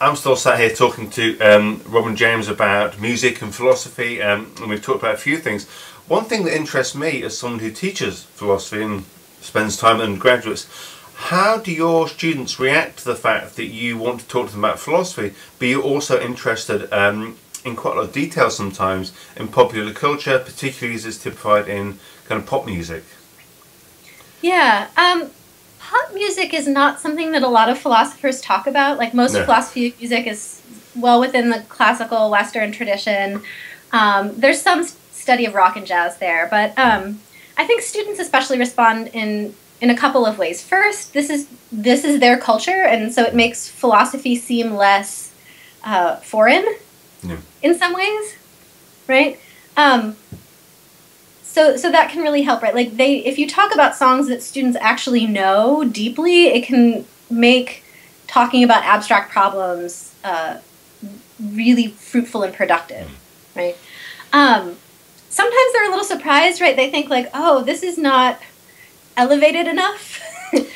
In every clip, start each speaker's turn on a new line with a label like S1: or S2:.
S1: I'm still sat here talking to Rob and James about music and philosophy, and we've talked about a few things. One thing that interests me as someone who teaches philosophy and spends time with undergraduates, how do your students react to the fact that you want to talk to them about philosophy, but you're also interested in quite a lot of detail sometimes in popular culture, particularly as it's typified in kind of pop music?
S2: Yeah, pop music is not something that a lot of philosophers talk about. Like most
S1: No.
S2: philosophy music is well within the classical Western tradition. There's some study of rock and jazz there, but I think students especially respond in a couple of ways. First, this is their culture, and so it makes philosophy seem less foreign in some ways, right? So that can really help, right? Like if you talk about songs that students actually know deeply, it can make talking about abstract problems really fruitful and productive, right? Sometimes they're a little surprised, right? They think like, oh, this is not elevated enough.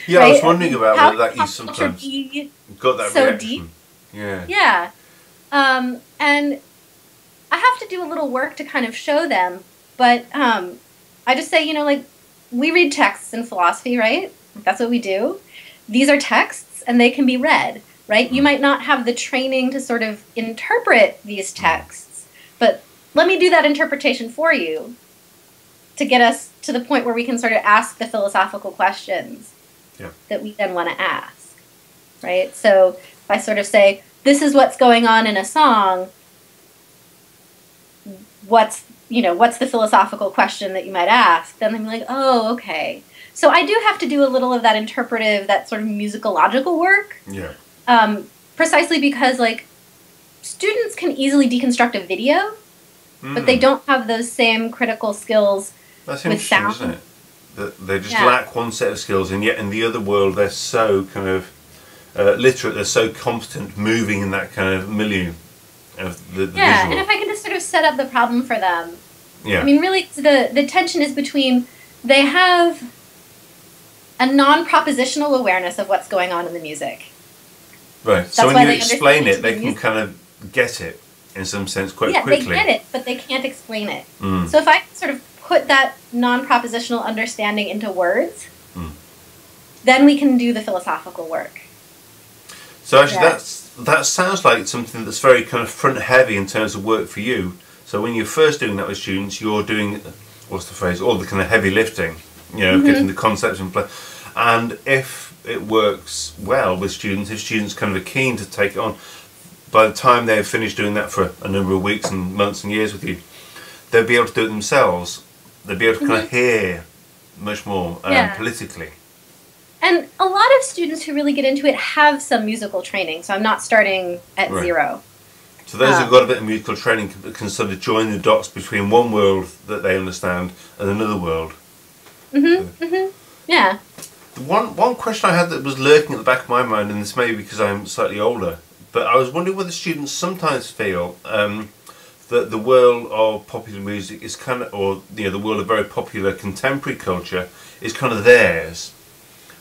S1: Yeah,
S2: right?
S1: I was wondering about
S2: How
S1: whether that
S2: can
S1: you
S2: pop culture
S1: sometimes
S2: be
S1: got that
S2: so
S1: reaction.
S2: deep?
S1: Yeah.
S2: Yeah. And I have to do a little work to kind of show them, but I just say, like, we read texts in philosophy, right? That's what we do. These are texts, and they can be read, right? You might not have the training to sort of interpret these texts, but let me do that interpretation for you to get us to the point where we can sort of ask the philosophical questions that we then want to ask, right? So if I sort of say, this is what's going on in a song, what's the philosophical question that you might ask? Then I'm like, oh, okay. So I do have to do a little of that interpretive, that sort of musicological work.
S1: Yeah.
S2: Precisely because, like, students can easily deconstruct a video, but they don't have those same critical skills
S1: That's
S2: with
S1: interesting,
S2: sound.
S1: isn't it? That they just lack one set of skills, and yet in the other world they're so kind of literate, they're so competent moving in that kind of milieu of the visual.
S2: And if I can just sort of set up the problem for them.
S1: Yeah.
S2: I mean, really, the tension is between they have a non-propositional awareness of what's going on in the music.
S1: Right.
S2: That's
S1: So
S2: why
S1: when you
S2: they
S1: explain
S2: understand
S1: it, they can
S2: music.
S1: kind of get it in some sense quite
S2: Yeah,
S1: quickly.
S2: they get it, but they can't explain it. So if I sort of put that non-propositional understanding into words, then we can do the philosophical work.
S1: So actually that sounds like something that's very kind of front heavy in terms of work for you. So when you're first doing that with students, you're doing, what's the phrase, all the kind of heavy lifting, getting the concepts in place. And if it works well with students, if students kind of are keen to take it on, by the time they've finished doing that for a number of weeks and months and years with you, they'll be able to do it themselves. They'll be able to kind of hear much more politically.
S2: And a lot of students who really get into it have some musical training, so I'm not starting at zero.
S1: So those who've got a bit of musical training can sort of join the dots between one world that they understand and another world.
S2: Yeah.
S1: One question I had that was lurking at the back of my mind, and this may be because I'm slightly older, but I was wondering whether students sometimes feel that the world of popular music is kind of, or the world of very popular contemporary culture is kind of theirs.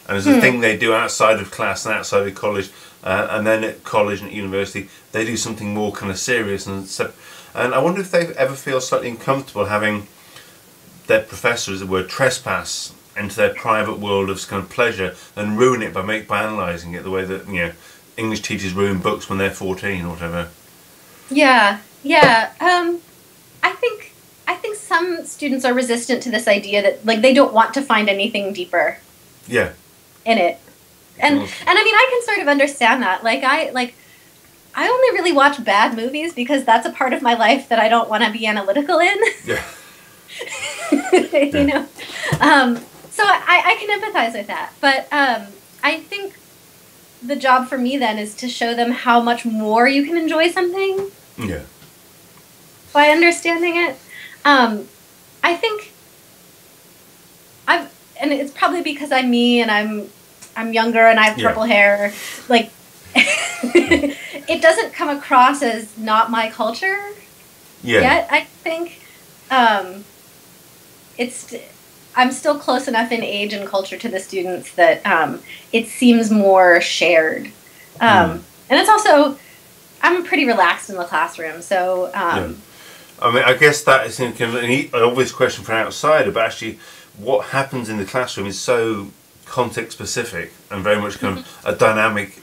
S1: And it's a thing they do outside of class and outside of college, and then at college and at university they do something more kind of serious. And I wonder if they ever feel slightly uncomfortable having their professor, as it were, trespass into their private world of kind of pleasure and ruin it by analysing it the way that English teachers ruin books when they're 14 or whatever.
S2: Yeah. I think some students are resistant to this idea that, like, they don't want to find anything deeper.
S1: Yeah.
S2: In it, and I mean, I can sort of understand that. I only really watch bad movies because that's a part of my life that I don't want to be analytical in.
S1: Yeah.
S2: So I can empathize with that, but I think the job for me then is to show them how much more you can enjoy something.
S1: Yeah.
S2: By understanding it, I think and it's probably because I'm me and I'm younger and I have purple hair. Like, it doesn't come across as not my culture yet. I think I'm still close enough in age and culture to the students that it seems more shared. And it's also, I'm pretty relaxed in the classroom, so.
S1: Yeah. I mean, I guess that is an obvious question for an outsider, but actually, what happens in the classroom is so context specific and very much kind of a dynamic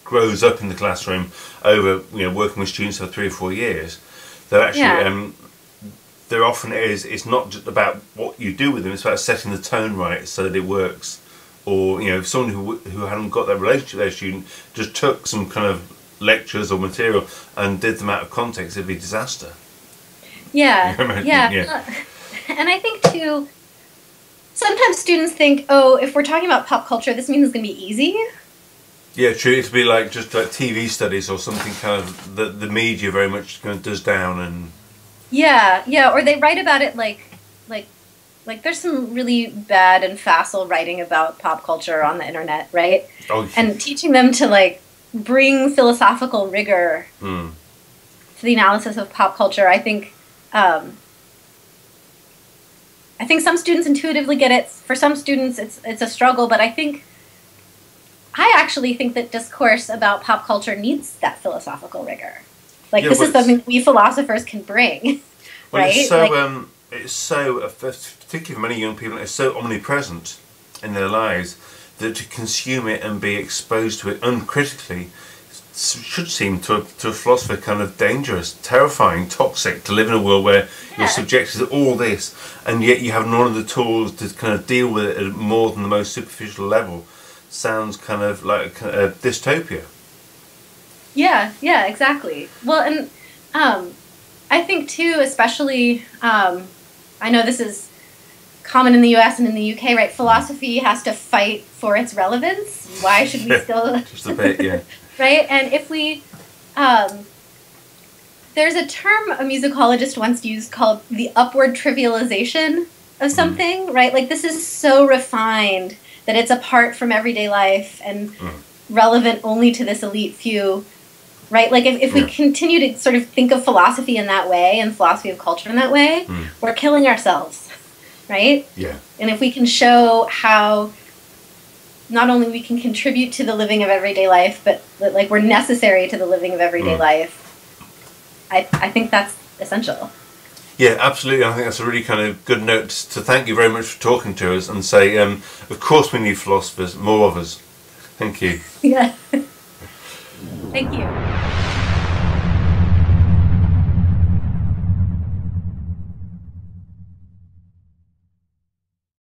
S1: grows up in the classroom over working with students for 3 or 4 years. That actually there often is. It's not just about what you do with them; it's about setting the tone right so that it works. Or if someone who hadn't got that relationship with their student just took some kind of lectures or material and did them out of context, it'd be a disaster.
S2: Yeah. And I think too, sometimes students think, oh, if we're talking about pop culture, this means it's going to be easy. Yeah,
S1: true. It'd be like just like TV studies or something kind of the media very much kind of does down and.
S2: Yeah, or they write about it like there's some really bad and facile writing about pop culture on the internet, right?
S1: Oh.
S2: And teaching them to bring philosophical rigor to the analysis of pop culture, I think some students intuitively get it. For some students, it's a struggle. But I actually think that discourse about pop culture needs that philosophical rigor. This is something we philosophers can bring, right?
S1: It's so, particularly for many young people, it's so omnipresent in their lives that to consume it and be exposed to it uncritically should seem to a philosopher kind of dangerous, terrifying, toxic, to live in a world where you're subjected to all this and yet you have none of the tools to kind of deal with it at more than the most superficial level. Sounds kind of like a dystopia.
S2: Yeah, exactly. Well, and I think too, especially, I know this is common in the US and in the UK, right? Philosophy has to fight for its relevance. Why should we still...
S1: Just a bit, yeah.
S2: Right? And if we... there's a term a musicologist once used called the upward trivialization of something, right? This is so refined that it's apart from everyday life and relevant only to this elite few, right? If we continue to sort of think of philosophy in that way and philosophy of culture in that way, we're killing ourselves, right?
S1: Yeah.
S2: And if we can show how not only we can contribute to the living of everyday life, but that we're necessary to the living of everyday life, I think that's essential.
S1: Yeah, absolutely. I think that's a really kind of good note to thank you very much for talking to us and say, of course we need philosophers, more of us. Thank you.
S2: Yeah. Thank you.